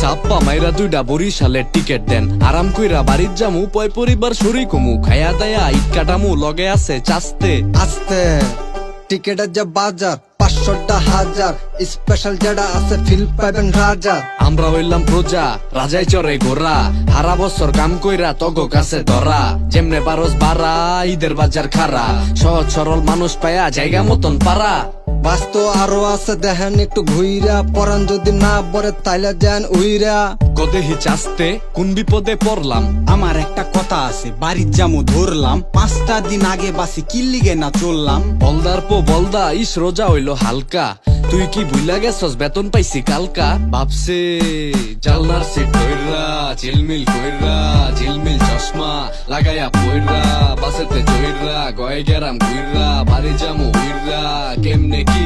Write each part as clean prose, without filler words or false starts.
সাপ্পা মাইরা দুইটা বরিশালের টিকেট দেন, আরাম কইরা বাড়ির জামু, পয় পরিবার শরী কমু, খায়া দায়া ইট কাটামু, লগে আছে চাস্তে আস্তে টিকেটের যে বাজার 500টা হাজার, স্পেশাল যেটা আছে ফিল পাইবেন রাজা। আমরা হইলাম প্রজা, রাজাই চরে ঘোরা, হারা বছর কাম কইরা তগো কাছে ধরা, যেমনে পারস বারা ঈদের বাজার খারা, সহজ সরল মানুষ পায়া জায়গা মতন পারা। বাস্তু আরো আছে দেখেন একটু ঘুইরা, পরান যদি না বরে তাইলে যান উইরা। কদেহি চাস্তে কোন বিপদে পড়লাম, আমার একটা কথা আছে, বাড়ির জামু ধরলাম, 5টা দিন আগে বাসি কিল্লিগে না চললাম। বলদার পো বলদা ইস রোজা হইলো হালকা, তুই কি ভুইলা গেছস বেতন পাইছি কালকা। ভাবছে জালনার সিট কইরা, ঝিলমিল কইরা, ঝিলমিল চশমা লাগাইয়া পইরা, বাসেতে চইরা, গয়ে গেরাম ঘুইরা, বাড়ি জামু উইরা, কেমনে কি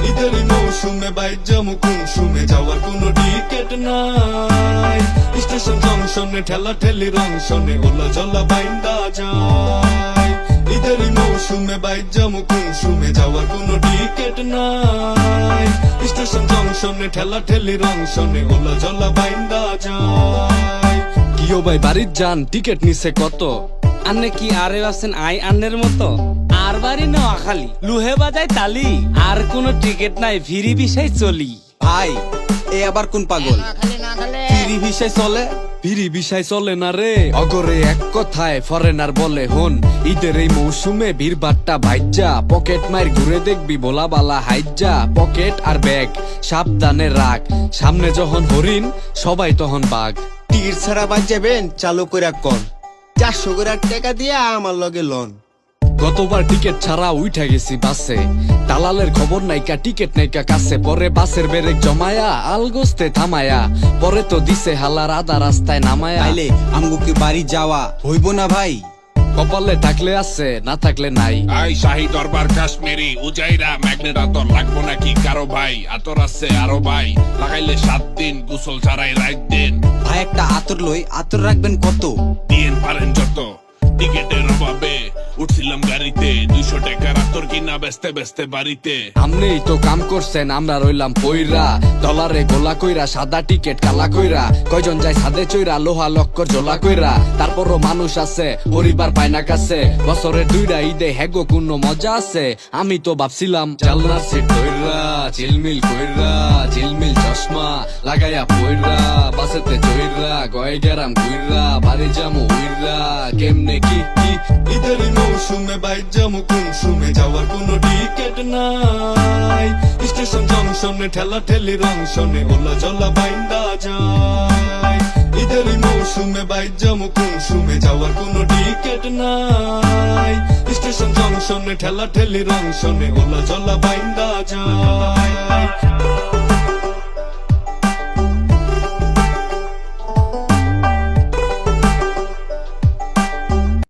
ঈদেরই মৌসুমে বাইর জামু, কোন সুমে যাওয়ার কোনো টিকেট নাই, স্টেশন জংশনে ঠেলা ঠেলি রং শনে, ওলা জলা বাইন্দা যায়। ঈদেরই মৌসুমে বাইর জামু, কোন সুমে যাওয়ার কোনো টিকেট নাই, স্টেশন জংশনে ঠেলা ঠেলি রং শনে, ওলা জলা বাইন্দা যায়। কিও ভাই বাড়ির যান, টিকেট নিছে কত? আন্নে কি আরে আছেন আই আন্নের মতো, আর বাড়ি নেওয়া খালি লুহে বাজায় তালি, আর কোনো টিকিট নাই ফিরি বিষয় চলি। ভাই এ আবার কোন পাগল, ফ্রি ভিসায় চলে? ফিরি বিষয় চলে না রে, অগরে এক কথায় ফরেনার বলে হন, ঈদের এই মৌসুমে ভিড়ভাট্টা ভাইজা, পকেট মাইর ঘুরে দেখবি ভোলা বালা হাইজা, পকেট আর ব্যাগ সাবধানে রাখ, সামনে যখন হরিণ সবাই তখন বাঘ। টিকিট ছাড়া বাদ যাবেন চালু করে কন, 400 করে টাকা দিয়ে আমার লগে লন। গতবার টিকিট ছাড়া উঠা গেছি বাসে, দালালের খবর নাইকা, টিকিট নাইকা কাছে, পরে বাসের বেরেক জমায়া আলগোস্তে থামায়া, পরে তো দিছে হালার আধা রাস্তায় নামায়া। তাইলে আমগো কি বাড়ি যাওয়া হইব না ভাই? কপালে থাকলে আছে, না থাকলে নাই। আই শাহী দরবার কাশ্মীরি উজাইরা ম্যাগনেট আতর লাগবো নাকি কারো ভাই? আতর আছে আরো ভাই, লাগাইলে 7 দিন, গোসল ছাড়াই রাত দিন। ভাই একটা আতর লই, আতর রাখবেন কত? দিন পারেন যত, টিকেটের অভাবে উঠছিলাম গাড়িতে, 200 টাকার আতর কিনা বেচতে বেচতে বাড়িতে। আমনেই তো কাম করছেন, আমরা রইলাম পইরা, ডলারে গোলা কইরা, সাদা টিকেট কালা কইরা, কয়জন যায় সাদে চইরা, লোহা লক্কর জোলা কইরা, তারপরও মানুষ আছে পরিবার পায় না কাছে, বছরের 2টা ঈদে হেগো কোনো মজা আছে। আমি তো ভাবছিলাম জালনার সিট কইরা, ঝিলমিল কইরা, ঝিলমিল চশমা লাগাইয়া পইরা, বাসেতে চইরা, গয়ে গেরাম ঘুইরা, বাড়ি জামু উইরা, কেমনে কি ঈদেরই মৌসুমে বাইর জামু, কোন সুমে যাওয়ার কোনো টিকেট নাই, স্টেশন জংশনে ঠেলা ঠেলি রং শনে, ওলা জলা বাইন্দা যায়। ঈদেরই মৌসুমে বাইর জামু, কোন সুমে যাওয়ার কোনো টিকেট নাই, স্টেশন জংশনে ঠেলা ঠেলি রং শনে, ওলা জলা বাইন্দা যায়।